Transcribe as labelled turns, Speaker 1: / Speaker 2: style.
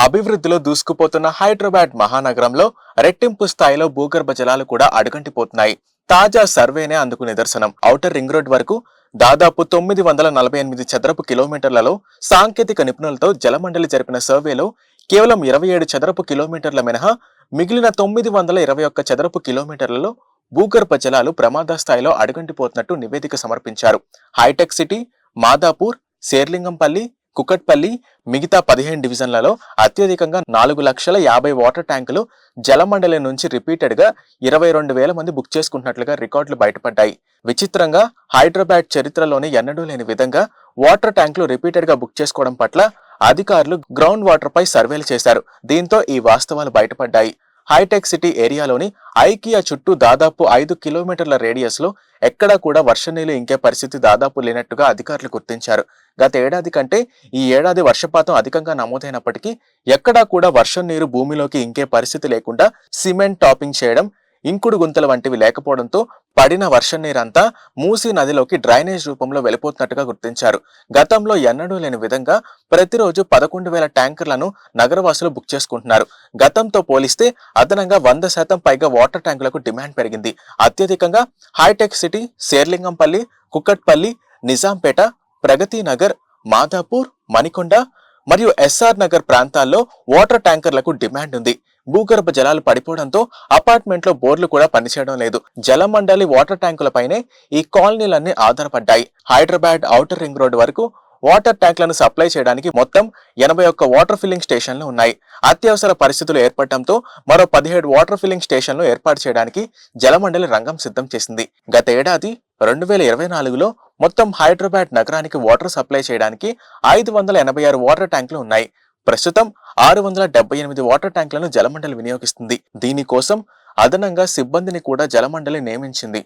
Speaker 1: అభివృద్ధిలో దూసుకుపోతున్న హైదరాబాద్ మహానగరంలో రెట్టింపు స్థాయిలో భూగర్భ జలాలు కూడా అడుగంటిపోతున్నాయి. తాజా సర్వేనే అందుకు నిదర్శనం. ఔటర్ రింగ్ రోడ్ వరకు దాదాపు 948 చదరపు కిలోమీటర్లలో సాంకేతిక నిపుణులతో జలమండలి జరిపిన సర్వేలో కేవలం 27 చదరపు కిలోమీటర్ల మినహా మిగిలిన 921 చదరపు కిలోమీటర్లలో భూగర్భ జలాలు ప్రమాద స్థాయిలో అడుగంటిపోతున్నట్టు నివేదిక సమర్పించారు. హైటెక్ సిటీ, మాదాపూర్, శేర్లింగంపల్లి, కుకట్పల్లి మిగతా 15 డివిజన్లలో అత్యధికంగా 4,50,000 వాటర్ ట్యాంకులు జలమండలి నుంచి రిపీటెడ్ గా 22,000 మంది బుక్ చేసుకుంటున్నట్లుగా రికార్డులు బయటపడ్డాయి. విచిత్రంగా హైదరాబాద్ చరిత్రలోనే ఎన్నడూ లేని విధంగా వాటర్ ట్యాంకులు రిపీటెడ్ గా బుక్ చేసుకోవడం పట్ల అధికారులు గ్రౌండ్ వాటర్ పై సర్వేలు చేశారు. దీంతో ఈ వాస్తవాలు బయటపడ్డాయి. హైటెక్ సిటీ ఏరియాలోని ఐకియా చుట్టూ దాదాపు 5 కిలోమీటర్ల రేడియస్ లో ఎక్కడా కూడా వర్ష నీళ్లు ఇంకే పరిస్థితి దాదాపు లేనట్టుగా అధికారులు గుర్తించారు. గత ఏడాది కంటే ఈ ఏడాది వర్షపాతం అధికంగా నమోదైనప్పటికీ ఎక్కడా కూడా వర్షం నీరు భూమిలోకి ఇంకే పరిస్థితి లేకుండా సిమెంట్ టాపింగ్ చేయడం, ఇంకుడు గుంతల వంటివి లేకపోవడంతో పడిన వర్షం నీరంతా మూసీ నదిలోకి డ్రైనేజ్ రూపంలో వెళ్ళిపోతున్నట్టుగా గుర్తించారు. గతంలో ఎన్నడూ లేని విధంగా ప్రతిరోజు 11,000 ట్యాంకర్లను నగరవాసులు బుక్ చేసుకుంటున్నారు. గతంతో పోలిస్తే అదనంగా 100% పైగా వాటర్ ట్యాంకులకు డిమాండ్ పెరిగింది. అత్యధికంగా హైటెక్ సిటీ, శేర్లింగంపల్లి, కుకట్పల్లి, నిజాంపేట, ప్రగతి నగర్, మాదాపూర్, మణికొండ మరియు ఎస్ఆర్ నగర్ ప్రాంతాల్లో వాటర్ ట్యాంకర్లకు డిమాండ్ ఉంది. భూగర్భ జలాలు పడిపోవడంతో అపార్ట్మెంట్ లో బోర్లు కూడా పనిచేయడం లేదు. జలమండలి వాటర్ ట్యాంకులపైనే ఈ కాలనీలన్నీ ఆధారపడ్డాయి. హైదరాబాద్ ఔటర్ రింగ్ రోడ్ వరకు వాటర్ ట్యాంకులను సప్లై చేయడానికి మొత్తం 81 వాటర్ ఫిల్లింగ్ స్టేషన్లు ఉన్నాయి. అత్యవసర పరిస్థితులు ఏర్పడటంతో మరో 17 వాటర్ ఫిల్లింగ్ స్టేషన్లు ఏర్పాటు చేయడానికి జలమండలి రంగం సిద్ధం చేసింది. గత ఏడాది 2024లో మొత్తం హైదరాబాద్ నగరానికి వాటర్ సప్లై చేయడానికి 586 వాటర్ ట్యాంకులు ఉన్నాయి. ప్రస్తుతం 678 వాటర్ ట్యాంకులను జలమండలి వినియోగిస్తుంది. దీనికోసం అదనంగా సిబ్బందిని కూడా జలమండలి నియమించింది.